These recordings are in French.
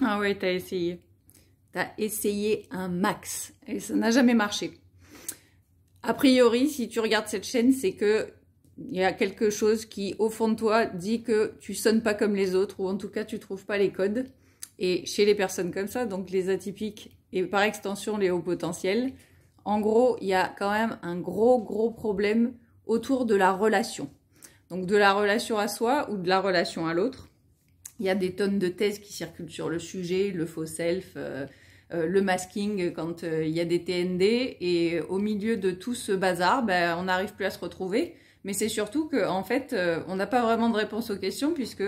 Ah ouais, t'as essayé. T'as essayé un max et ça n'a jamais marché. A priori, si tu regardes cette chaîne, c'est que il y a quelque chose qui, au fond de toi, dit que tu sonnes pas comme les autres, ou en tout cas, tu trouves pas les codes. Et chez les personnes comme ça, donc les atypiques et par extension les hauts potentiels, en gros, il y a quand même un gros problème autour de la relation. Donc de la relation à soi ou de la relation à l'autre. Il y a des tonnes de thèses qui circulent sur le sujet, le faux self, le masking quand il y a des TND. Et au milieu de tout ce bazar, ben, on n'arrive plus à se retrouver. Mais c'est surtout qu'en fait, on n'a pas vraiment de réponse aux questions puisque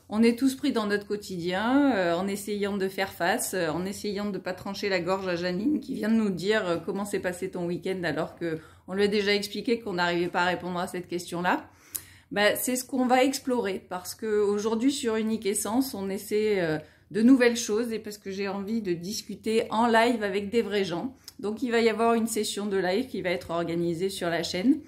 on est tous pris dans notre quotidien en essayant de faire face, en essayant de ne pas trancher la gorge à Janine qui vient de nous dire comment s'est passé ton week-end alors qu'on lui a déjà expliqué qu'on n'arrivait pas à répondre à cette question-là. Bah, c'est ce qu'on va explorer parce qu'aujourd'hui sur Unique Essence, on essaie de nouvelles choses et parce que j'ai envie de discuter en live avec des vrais gens. Donc il va y avoir une session de live qui va être organisée sur la chaîne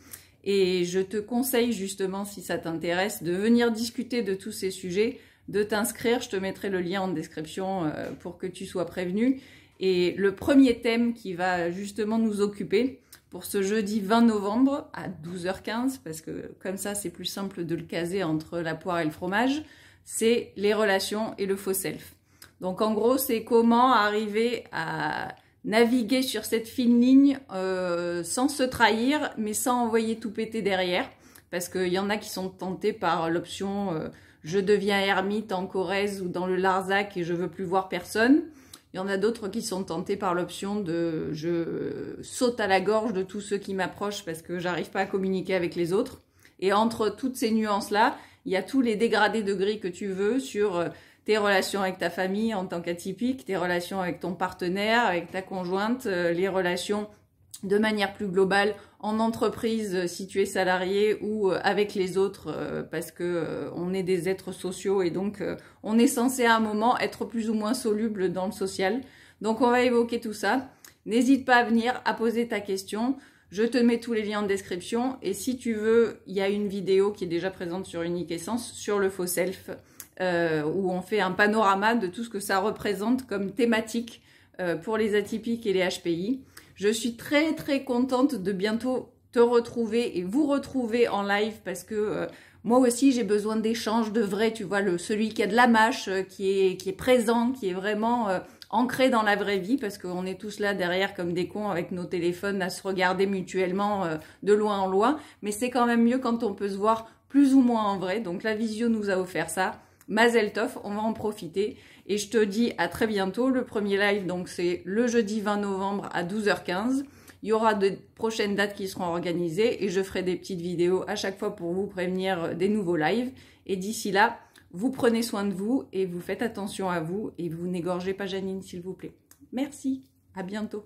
et je te conseille justement, si ça t'intéresse, de venir discuter de tous ces sujets, de t'inscrire. Je te mettrai le lien en description pour que tu sois prévenu. Et le premier thème qui va justement nous occuper pour ce jeudi 20 novembre à 12h15, parce que comme ça c'est plus simple de le caser entre la poire et le fromage, c'est les relations et le faux self. Donc en gros, c'est comment arriver à naviguer sur cette fine ligne sans se trahir, mais sans envoyer tout péter derrière. Parce qu'il y en a qui sont tentés par l'option je deviens ermite en Corrèze ou dans le Larzac et je veux plus voir personne. Il y en a d'autres qui sont tentés par l'option de je saute à la gorge de tous ceux qui m'approchent parce que j'arrive pas à communiquer avec les autres. Et entre toutes ces nuances-là, il y a tous les dégradés de gris que tu veux sur tes relations avec ta famille en tant qu'atypique, tes relations avec ton partenaire, avec ta conjointe, les relations de manière plus globale en entreprise si tu es salarié ou avec les autres parce que on est des êtres sociaux et donc on est censé à un moment être plus ou moins soluble dans le social. Donc on va évoquer tout ça. N'hésite pas à venir, à poser ta question. Je te mets tous les liens en description et si tu veux, il y a une vidéo qui est déjà présente sur Unique Essence sur le faux self où on fait un panorama de tout ce que ça représente comme thématique pour les atypiques et les HPI. Je suis très contente de bientôt te retrouver et vous retrouver en live parce que moi aussi j'ai besoin d'échanges de vrai, tu vois, celui qui a de la mâche, qui est présent, qui est vraiment ancré dans la vraie vie parce qu'on est tous là derrière comme des cons avec nos téléphones à se regarder mutuellement de loin en loin. Mais c'est quand même mieux quand on peut se voir plus ou moins en vrai. Donc la visio nous a offert ça. Mazel tov, on va en profiter. Et je te dis à très bientôt. Le premier live, donc c'est le jeudi 20 novembre à 12h15. Il y aura de prochaines dates qui seront organisées et je ferai des petites vidéos à chaque fois pour vous prévenir des nouveaux lives. Et d'ici là, vous prenez soin de vous et vous faites attention à vous et vous n'égorgez pas Janine, s'il vous plaît. Merci, à bientôt.